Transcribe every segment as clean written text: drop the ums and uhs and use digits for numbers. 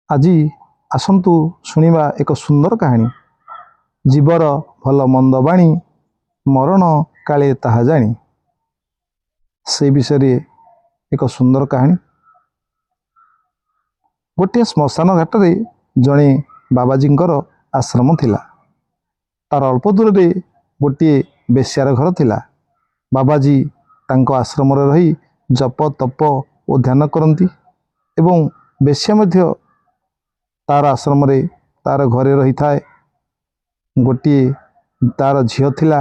ଆଜି ଆସନ୍ତୁ ଶୁଣିବା ଏକ ସୁନ୍ଦର କାହାଣୀ। ଜୀବର ଭଲ ମନ୍ଦ ବାଣୀ, ମରଣ କାଳେ ତାହା ଜାଣି। ସେ ବିଷୟରେ ଏକ ସୁନ୍ଦର କାହାଣୀ। ଗୋଟିଏ ଶ୍ମଶାନ ଘାଟରେ ଜଣେ ବାବାଜୀଙ୍କର ଆଶ୍ରମ ଥିଲା। ତାର ଅଳ୍ପ ଦୂରରେ ଗୋଟିଏ ବେଶ୍ୟାର ଘର ଥିଲା। ବାବାଜୀ ତାଙ୍କ ଆଶ୍ରମରେ ରହି ଜପ ତପ ଓ ଧ୍ୟାନ କରନ୍ତି ଏବଂ ବେଶ୍ୟା ମଧ୍ୟ ତାର ଆଶ୍ରମରେ ତାର ଘରେ ରହିଥାଏ। ଗୋଟିଏ ତାର ଝିଅ ଥିଲା,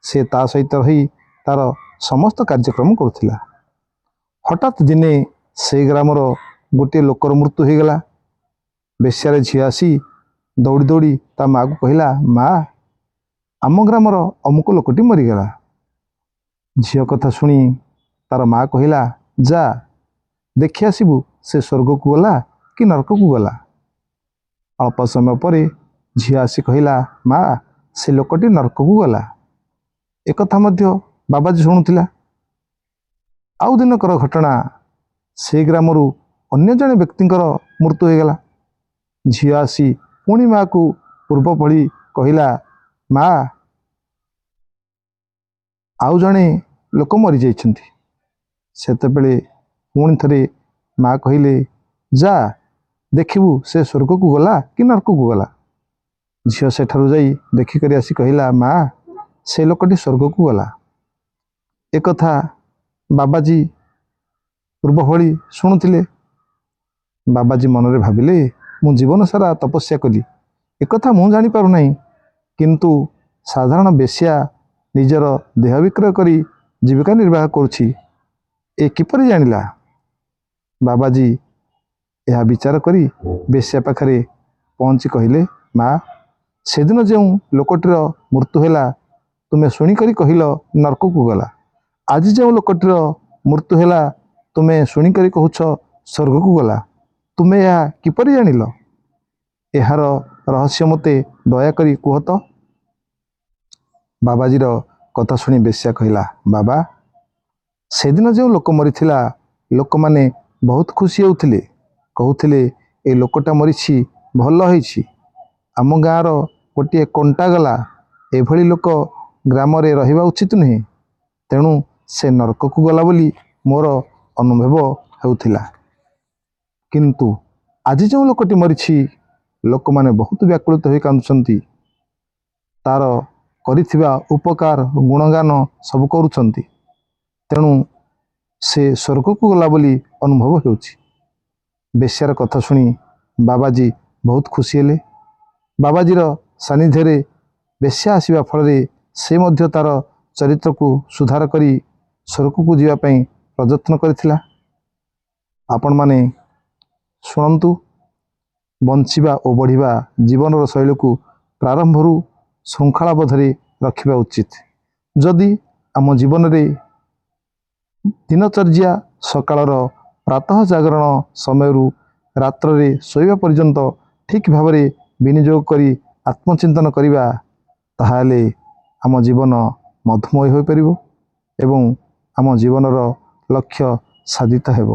ସେ ତା ସହିତ ରହି ତାର ସମସ୍ତ କାର୍ଯ୍ୟକ୍ରମ କରୁଥିଲା। ହଠାତ୍ ଦିନେ ସେଇ ଗ୍ରାମର ଗୋଟିଏ ଲୋକର ମୃତ୍ୟୁ ହୋଇଗଲା। ବେଶ୍ୟାର ଝିଅ ଆସି ଦୌଡ଼ି ଦୌଡ଼ି ତା ମାଆକୁ କହିଲା, ମା, ଆମ ଗ୍ରାମର ଅମୁକ ଲୋକଟି ମରିଗଲା। ଝିଅ କଥା ଶୁଣି ତାର ମା କହିଲା, ଯା ଦେଖି ଆସିବୁ ସେ ସ୍ୱର୍ଗକୁ ଗଲା କି ନରକକୁ ଗଲା। ଅଳ୍ପ ସମୟ ପରେ ଝିଅ ଆସି କହିଲା, ମା, ସେ ଲୋକଟି ନରକକୁ ଗଲା। ଏକଥା ମଧ୍ୟ ବାବାଜୀ ଶୁଣୁଥିଲା। ଆଉ ଦିନକର ଘଟଣା, ସେ ଗ୍ରାମରୁ ଅନ୍ୟ ଜଣେ ବ୍ୟକ୍ତିଙ୍କର ମୃତ୍ୟୁ ହୋଇଗଲା। ଝିଅ ଆସି ପୁଣି ମାଆକୁ ପୂର୍ବ ଭଳି କହିଲା, ମା, ଆଉ ଜଣେ ଲୋକ ମରିଯାଇଛନ୍ତି। ସେତେବେଳେ ପୁଣି ଥରେ ମା କହିଲେ, ଯା ଦେଖିବୁ ସେ ସ୍ୱର୍ଗକୁ ଗଲା କି ନରକକୁ ଗଲା। ଝିଅ ସେଠାରୁ ଯାଇ ଦେଖିକରି ଆସି କହିଲା, ମା, ସେ ଲୋକଟି ସ୍ୱର୍ଗକୁ ଗଲା। ଏକଥା ବାବାଜୀ ପୂର୍ବ ଭଳି ଶୁଣୁଥିଲେ। ବାବାଜୀ ମନରେ ଭାବିଲେ, ମୁଁ ଜୀବନ ସାରା ତପସ୍ୟା କଲି, ଏକଥା ମୁଁ ଜାଣିପାରୁନାହିଁ, କିନ୍ତୁ ସାଧାରଣ ବେଶ୍ୟା ନିଜର ଦେହ ବିକ୍ରୟ କରି ଜୀବିକା ନିର୍ବାହ କରୁଛି, ଏ କିପରି ଜାଣିଲା? ବାବାଜୀ ଏହା ବିଚାର କରି ବେଶ୍ୟା ପାଖରେ ପହଞ୍ଚି କହିଲେ, ମା, ସେଦିନ ଯେଉଁ ଲୋକଟିର ମୃତ୍ୟୁ ହେଲା ତୁମେ ଶୁଣିକରି କହିଲ ନରକକୁ ଗଲା। ଆଜି ଯେଉଁ ଲୋକଟିର ମୃତ୍ୟୁ ହେଲା ତୁମେ ଶୁଣିକରି କହୁଛ ସ୍ୱର୍ଗକୁ ଗଲା। ତୁମେ ଏହା କିପରି ଜାଣିଲ? ଏହାର ରହସ୍ୟ ମୋତେ ଦୟାକରି କୁହ ତ। ବାବାଜୀର କଥା ଶୁଣି ବେଶ୍ୟା କହିଲା, ବାବା, ସେଦିନ ଯେଉଁ ଲୋକ ମରିଥିଲା ଲୋକମାନେ ବହୁତ ଖୁସି ହେଉଥିଲେ, କହୁଥିଲେ ଏ ଲୋକଟା ମରିଛି, ଭଲ ହେଇଛି, ଆମ ଗାଁର ଗୋଟିଏ କଣ୍ଟା ଗଲା। ଏଭଳି ଲୋକ ଗ୍ରାମରେ ରହିବା ଉଚିତ ନୁହେଁ। ତେଣୁ ସେ ନରକକୁ ଗଲା ବୋଲି ମୋର ଅନୁଭବ ହେଉଥିଲା। କିନ୍ତୁ ଆଜି ଯେଉଁ ଲୋକଟି ମରିଛି ଲୋକମାନେ ବହୁତ ବ୍ୟାକୁଳିତ ହୋଇ କାନ୍ଦୁଛନ୍ତି। ତାର କରିଥିବା ଉପକାର ଗୁଣଗାନ ସବୁ କରୁଛନ୍ତି। ତେଣୁ ସେ ସ୍ୱର୍ଗକୁ ଗଲା ବୋଲି ଅନୁଭବ ହେଉଛି। ବେଶ୍ୟାର କଥା ଶୁଣି ବାବାଜୀ ବହୁତ ଖୁସି ହେଲେ। ବାବାଜୀର ସାନ୍ନିଧ୍ୟରେ ବେଶ୍ୟା ଆସିବା ଫଳରେ ସେ ମଧ୍ୟ ତାର ଚରିତ୍ରକୁ ସୁଧାର କରି ସ୍ୱର୍ଗକୁ ଯିବା ପାଇଁ ପ୍ରଯତ୍ନ କରିଥିଲା। ଆପଣମାନେ ଶୁଣନ୍ତୁ, ବଞ୍ଚିବା ଓ ବଢ଼ିବା ଜୀବନର ଶୈଳୀକୁ ପ୍ରାରମ୍ଭରୁ ଶୃଙ୍ଖଳାବଦ୍ଧରେ ରଖିବା ଉଚିତ। ଯଦି ଆମ ଜୀବନରେ ଦିନଚର୍ଯ୍ୟା ସକାଳର ପ୍ରାତଃ ଜାଗରଣ ସମୟରୁ ରାତ୍ରରେ ଶୋଇବା ପର୍ଯ୍ୟନ୍ତ ଠିକ୍ ଭାବରେ ବିନିଯୋଗ କରି ଆତ୍ମଚିନ୍ତନ କରିବା, ତାହେଲେ ଆମ ଜୀବନ ମଧୁମୟ ହୋଇପାରିବ ଏବଂ ଆମ ଜୀବନର ଲକ୍ଷ୍ୟ ସାଧିତ ହେବ।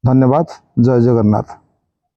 ଧନ୍ୟବାଦ। ଜୟ ଜଗନ୍ନାଥ।